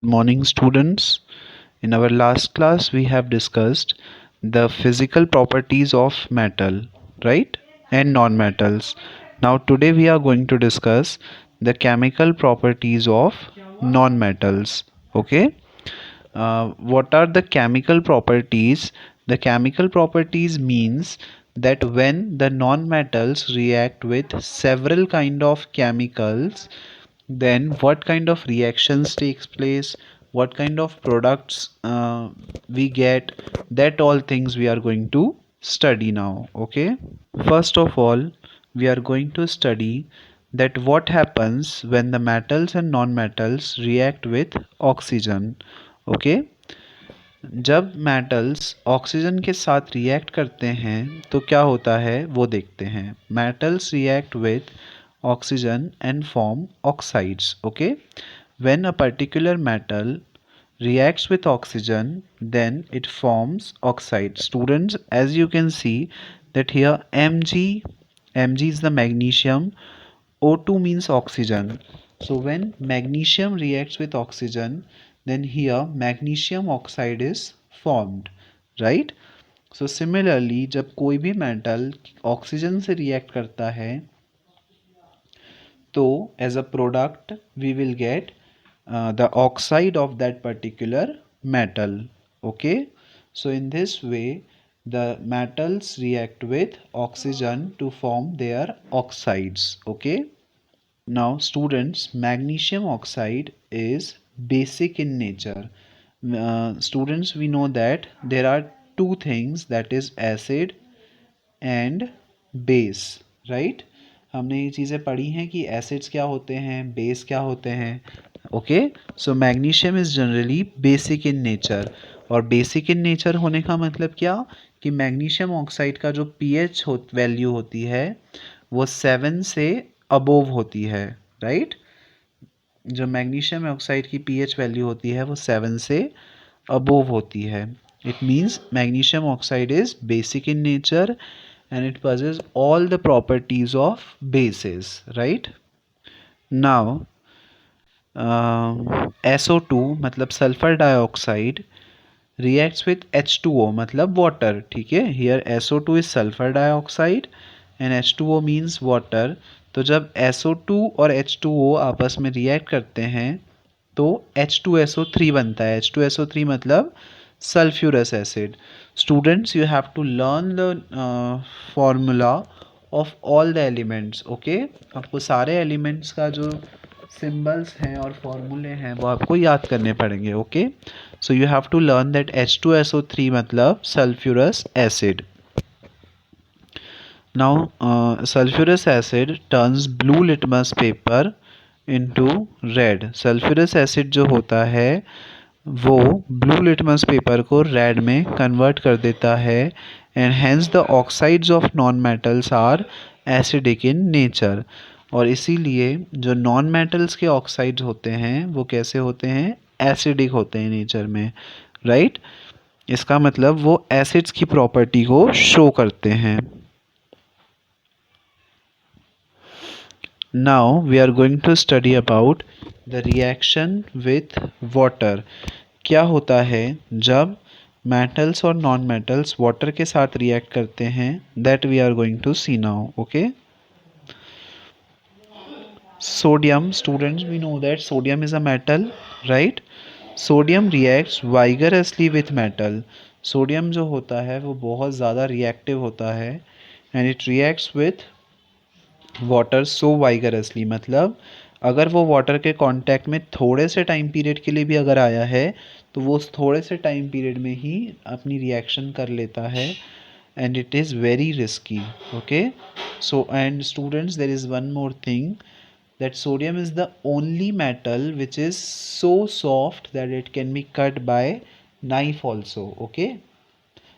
Morning, students. In our last class, we have discussed the physical properties of metal, right? And non-metals. Now, today we are going to discuss the chemical properties of non-metals. Okay. What are the chemical properties? The chemical properties means that when the non-metals react with several kind of chemicals, then what kind of reactions takes place, what kind of products we get, that all things we are going to study now. Okay, first of all we are going to study that what happens when the metals and non-metals react with oxygen. Okay, जब metals oxygen के साथ react करते हैं तो क्या होता है वो देखते हैं. Metals react with oxygen and form oxides. Okay, when a particular metal reacts with oxygen, then it forms oxide. Students, as you can see that here Mg is the magnesium, O2 means oxygen. So when magnesium reacts with oxygen, then here magnesium oxide is formed, right? So similarly जब कोई भी metal oxygen से react करता है तो as a product we will get the oxide of that particular metal. Okay, so in this way the metals react with oxygen to form their oxides. Okay, now students, magnesium oxide is basic in nature. Students, we know that there are two things, that is acid and base, right? हमने ये चीज़ें पढ़ी हैं कि acids क्या होते हैं, base क्या होते हैं. Okay, so magnesium is generally basic in nature. और बेसिक इन नेचर होने का मतलब क्या कि मैग्नीशियम ऑक्साइड का जो पीएच वैल्यू होती है वो 7 से अबोव होती है, राइट? जो मैग्नीशियम ऑक्साइड की पीएच वैल्यू होती है वो 7 से अबोव होती है. It means magnesium oxide is basic in nature and it possesses all the properties of bases, right? Now SO2 मतलब sulphur dioxide reacts with H2O मतलब water. ठीक है, here SO2 is sulfur dioxide and H2O means water. तो जब SO2 और H2O आपस में react करते हैं तो H2SO3 बनता है. H2SO3 मतलब sulfurous acid. Students, you have to learn the formula of all the elements. Okay, आपको सारे elements का जो सिंबल्स हैं और फॉर्मूले हैं वो आपको याद करने पड़ेंगे. Okay, so you have to learn that H2SO3 मतलब sulphurous acid. Now sulphurous acid turns blue litmus paper into red. Sulphurous acid जो होता है वो ब्लू लिटमस पेपर को रेड में कन्वर्ट कर देता है and hence the oxides of non metals are acidic in nature. और इसीलिए जो नॉन मेटल्स के ऑक्साइड्स होते हैं वो कैसे होते हैं, एसिडिक होते हैं नेचर में, राइट? इसका मतलब वो एसिड्स की प्रॉपर्टी को शो करते हैं. Now we are going to study about the reaction with water. क्या होता है जब मेटल्स और नॉन मेटल्स वाटर के साथ रिएक्ट करते हैं, that we are going to see now. Okay, sodium, students, we know that sodium is a metal, right? Sodium reacts vigorously with metal. Sodium जो होता है वो बहुत ज़्यादा रिएक्टिव होता है and it reacts with water so vigorously. मतलब अगर वो वाटर के कांटेक्ट में थोड़े से टाइम पीरियड के लिए भी अगर आया है तो वो उस थोड़े से टाइम पीरियड में ही अपनी रिएक्शन कर लेता है and it is very risky. Okay, so and students, there is one more thing, that sodium is the only metal which is so soft that it can be cut by knife also. Okay,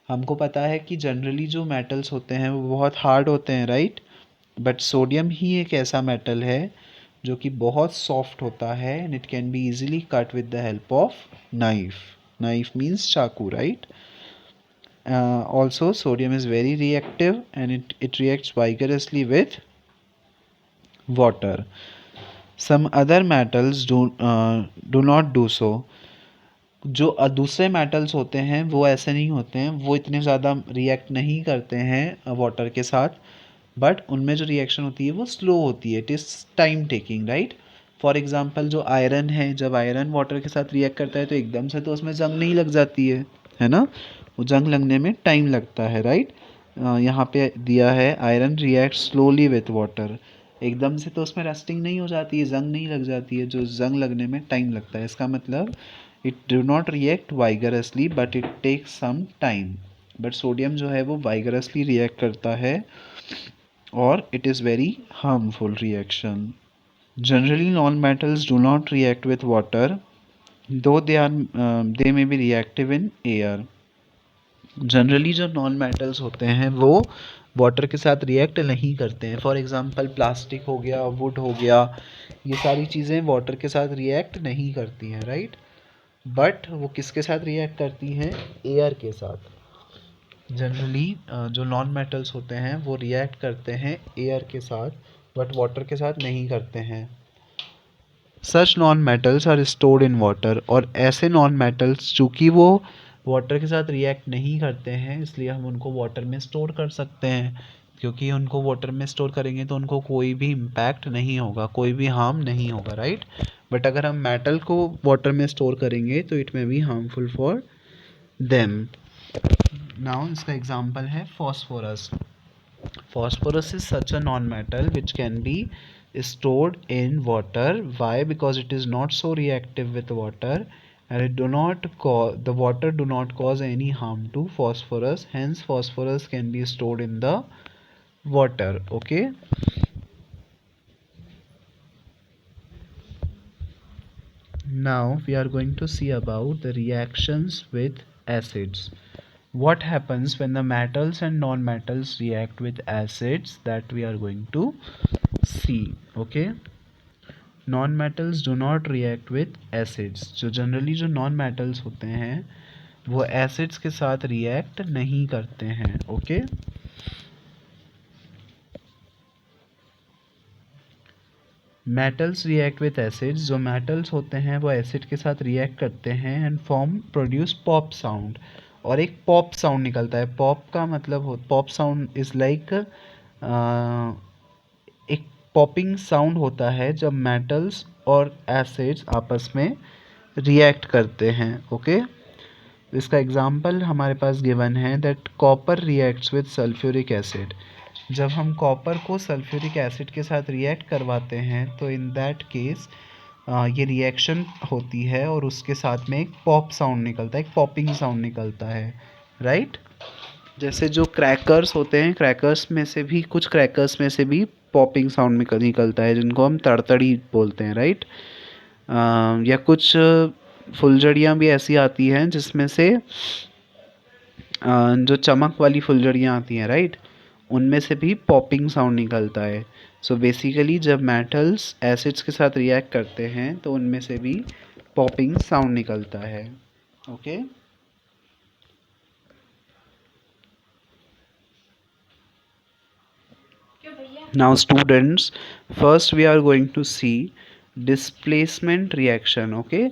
हमको पता है कि generally जो metals होते हैं वो बहुत hard होते हैं, राइट? बट सोडियम ही एक ऐसा मेटल है जो कि बहुत सॉफ्ट होता है and it can be easily cut with the help of knife. Knife means चाकू, right? Also sodium is very reactive and it reacts vigorously with water. Some other metals do not do so. जो दूसरे metals होते हैं वो ऐसे नहीं होते हैं, वो इतने ज़्यादा रिएक्ट नहीं करते हैं वाटर के साथ, बट उनमें जो रिएक्शन होती है वो स्लो होती है, it is time taking, right. For example जो आयरन है, जब आयरन वाटर के साथ रिएक्ट करता है तो एकदम से तो उसमें जंग नहीं लग जाती है ना, वो जंग लगने में टाइम लगता है, राइट। यहाँ पे दिया है iron react slowly with water, एकदम से तो उसमें रस्टिंग नहीं हो जाती है, जंग नहीं लग जाती है, जो जंग लगने में टाइम लगता है, इसका मतलब it do not react vigorously but it takes some time. But sodium जो है वो वाइगरसली रिएक्ट करता है और it is very harmful reaction. Generally, non-metals do not react with water, though they may be reactive in air. Generally जो non metals होते हैं वो वाटर के साथ रिएक्ट नहीं करते हैं। फॉर एग्जांपल प्लास्टिक हो गया, वुड हो गया, ये सारी चीज़ें वाटर के साथ रिएक्ट नहीं करती हैं, राइट। बट वो किसके साथ रिएक्ट करती हैं? एयर के साथ। जनरली जो नॉन मेटल्स होते हैं वो रिएक्ट करते हैं एयर के साथ, बट वाटर के साथ नहीं करते हैं। Such non metals are stored in water, और ऐसे नॉन मेटल्स चूँकि वो वाटर के साथ रिएक्ट नहीं करते हैं इसलिए हम उनको वाटर में स्टोर कर सकते हैं, क्योंकि उनको वाटर में स्टोर करेंगे तो उनको कोई भी इम्पैक्ट नहीं होगा, कोई भी हार्म नहीं होगा, राइट। बट अगर हम मेटल को वाटर में स्टोर करेंगे तो it may be harmful for them. Now इसका एग्जांपल है phosphorus. Phosphorus is such a non-metal which can be stored in water. Why? Because it is not so reactive with water, and it do not cause, the water do not cause any harm to phosphorus. Hence, phosphorus can be stored in the water. Okay. Now we are going to see about the reactions with acids. What happens when the metals and non-metals react with acids, that we are going to see. Okay. Non metals do not react with acids. जो generally जो non metals होते हैं वो acids के साथ react नहीं करते हैं। Okay. Metals react with acids. जो मेटल्स होते हैं वो एसिड के साथ रिएक्ट करते हैं and form produce pop sound, और एक पॉप साउंड निकलता है। पॉप का मतलब पॉप साउंड इज़ लाइक एक पॉपिंग साउंड होता है जब मेटल्स और एसिड्स आपस में रिएक्ट करते हैं। ओके। इसका एग्जांपल हमारे पास गिवन है that copper reacts with sulphuric acid. जब हम कॉपर को सल्फ्यूरिक एसिड के साथ रिएक्ट करवाते हैं तो इन दैट केस ये रिएक्शन होती है और उसके साथ में एक पॉप साउंड निकलता है, एक पॉपिंग साउंड निकलता है, राइट। जैसे जो क्रैकर्स होते हैं, क्रैकर्स में से भी कुछ क्रैकर्स में से भी पॉपिंग साउंड निकलता है जिनको हम तड़तड़ी बोलते हैं, राइट। या कुछ फुलझड़ियाँ भी ऐसी आती हैं जिसमें से जो चमक वाली फुलझड़ियाँ आती हैं, राइट, उनमें से भी पॉपिंग साउंड निकलता है। सो बेसिकली जब मेटल्स एसिड्स के साथ रिएक्ट करते हैं तो उनमें से भी पॉपिंग साउंड निकलता है। Okay. Now students, first we are going to see displacement reaction. Okay,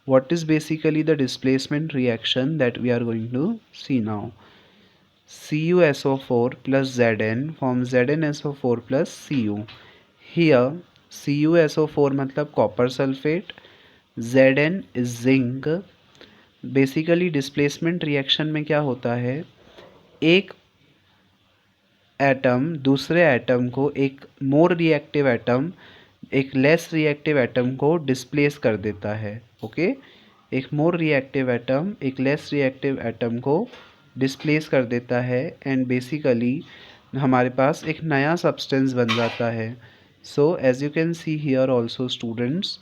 what is basically the displacement reaction that we are going to see now? CuSO4 plus Zn forms ZnSO4 plus Cu. Here CuSO4 मतलब copper sulfate, Zn is zinc. Basically displacement reaction में क्या होता है, एक atom दूसरे atom को, एक more reactive atom एक लेस रिएक्टिव एटम को डिस्प्लेस कर देता है। ओके। एक मोर रिएक्टिव एटम एक लेस रिएक्टिव एटम को डिस्प्लेस कर देता है एंड बेसिकली हमारे पास एक नया सब्सटेंस बन जाता है। So as you can see here also students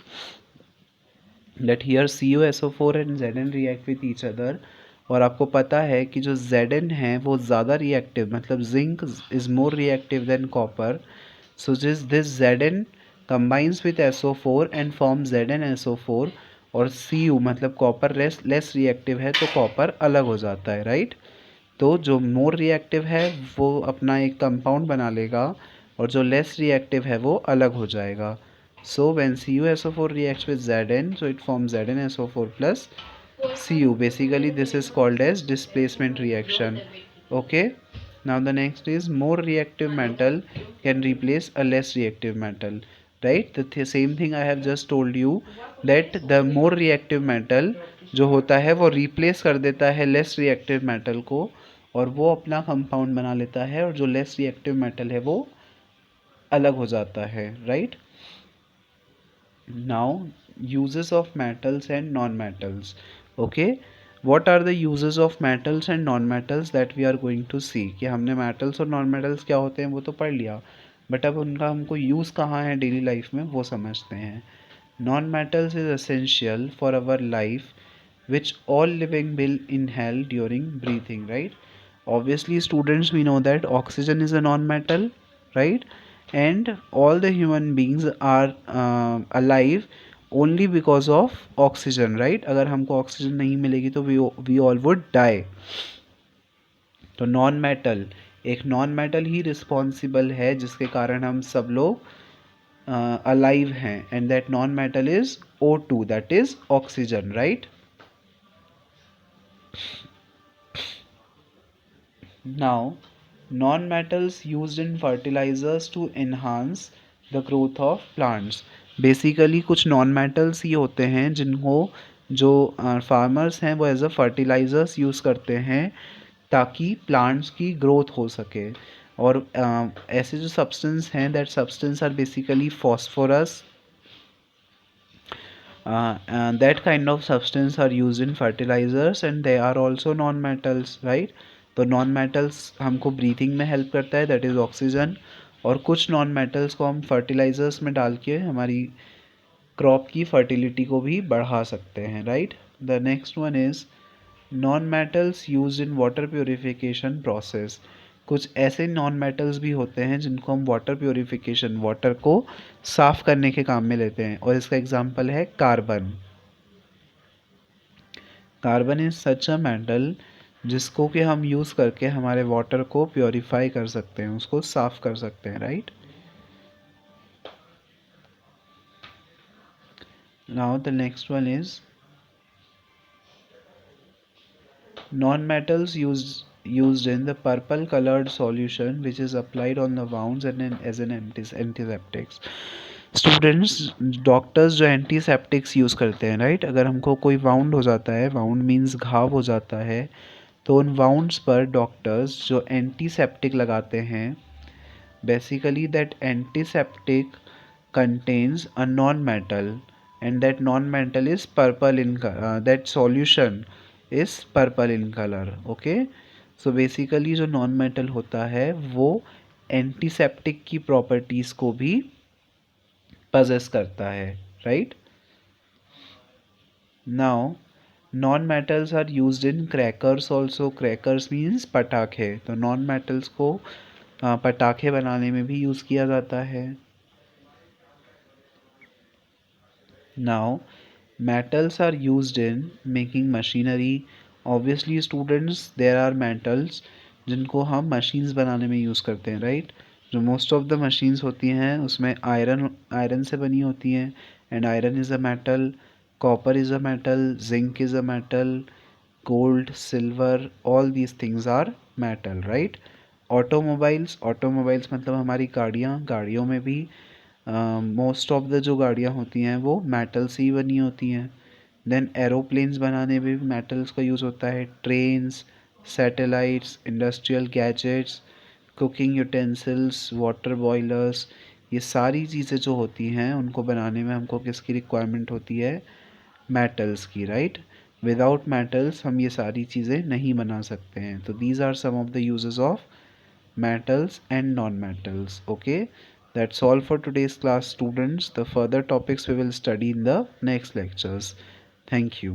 that here CuSO4 and Zn react with each other, और आपको पता है कि जो Zn है वो ज़्यादा रिएक्टिव, मतलब zinc is more reactive than copper. So this Zn combines with SO4 and forms ZnSO4, और Cu मतलब कॉपर लेस रिएक्टिव है तो कॉपर अलग हो जाता है, राइट। तो जो मोर रिएक्टिव है वो अपना एक कंपाउंड बना लेगा और जो लेस रिएक्टिव है वो अलग हो जाएगा। So when CuSO4 reacts with Zn, so it forms ZnSO4 plus Cu. Basically this is called as displacement reaction. Okay. Now the next is more reactive metal can replace a less reactive metal. Right, the same thing I have just told you, that the more reactive metal जो होता है वो replace कर देता है less reactive metal को, और वो अपना compound बना लेता है, और जो less reactive metal है वो अलग हो जाता है. Right. Now uses of metals and non-metals. Okay, what are the uses of metals and non-metals that we are going to see. कि हमने metals और non-metals क्या होते हैं वो तो पढ़ लिया, बट अब उनका हमको यूज़ कहाँ है डेली लाइफ में वो समझते हैं. Non-metals is essential for our life which all living will inhale during breathing, right? Obviously students, we know that oxygen is a non-metal, right? And all the human beings are alive only because of oxygen, right? अगर हमको oxygen नहीं मिलेगी तो we all would die. तो non metal, एक non metal ही responsible है जिसके कारण हम सब लोग अलाइव हैं, and that non metal is O2, that is oxygen, right. Now, non-metals used in fertilizers to enhance the growth of plants. Basically कुछ non-metals ही होते हैं जिनको जो फार्मर्स हैं वो एज अ फर्टिलाइजर्स यूज़ करते हैं ताकि प्लांट्स की ग्रोथ हो सके. और ऐसे जो सब्सटेंस हैं, that substance are basically phosphorus. And that kind of substance are used in fertilizers and they are also non-metals, right? तो नॉन मेटल्स हमको ब्रीथिंग में हेल्प करता है, दैट इज़ ऑक्सीजन. और कुछ नॉन मेटल्स को हम फर्टिलाइजर्स में डाल के हमारी क्रॉप की फर्टिलिटी को भी बढ़ा सकते हैं, right. The next one is non metals use in water purification process. कुछ ऐसे नॉन मेटल्स भी होते हैं जिनको हम वाटर प्योरिफिकेशन, वाटर को साफ करने के काम में लेते हैं, और इसका एग्जांपल है carbon. Carbon is such a metal जिसको कि हम यूज़ करके हमारे वाटर को प्योरीफाई कर सकते हैं, उसको साफ कर सकते हैं, right. Now the next one is non-metals used in the purple colored solution which is applied on the wounds and as an antiseptics. Students, doctors जो एंटीसेप्टिक्स यूज़ करते हैं, राइट. अगर हमको कोई वाउंड हो जाता है, वाउंड मीन्स घाव हो जाता है, तो उन वाउंड्स पर डॉक्टर्स जो एंटीसेप्टिक लगाते हैं, basically that antiseptic contains a non-metal and that non-metal is purple in that solution is purple in color. Okay, so basically जो non-metal होता है वो एंटीसेप्टिक की प्रॉपर्टीज को भी possess करता है, right. Now non-metals are used in crackers also. crackers means पटाखे. तो non-metals को पटाखे बनाने में भी यूज़ किया जाता है. Now metals are used in making machinery. Obviously students, there are metals जिनको हम machines बनाने में यूज़ करते हैं, right. जो most of the machines होती हैं उसमें आयरन से बनी होती हैं, and iron is a metal, copper is a metal, zinc is a metal, gold, silver, all these things are metal, right. automobiles मतलब हमारी गाड़ियों में भी मोस्ट ऑफ द जो गाड़ियाँ होती हैं वो मेटल से ही बनी होती हैं. देन एरोप्लेन्स बनाने में भी मेटल्स का यूज़ होता है. Trains, satellites, industrial gadgets, cooking utensils, water boilers, ये सारी चीज़ें जो होती हैं उनको बनाने में हमको किसकी रिक्वायरमेंट होती है, मेटल्स की, राइट. विदाउट मेटल्स हम ये सारी चीज़ें नहीं बना सकते हैं. तो these are some of the uses of metals and non-metals. Okay, that's all for today's class, students. The further topics we will study in the next lectures. Thank you.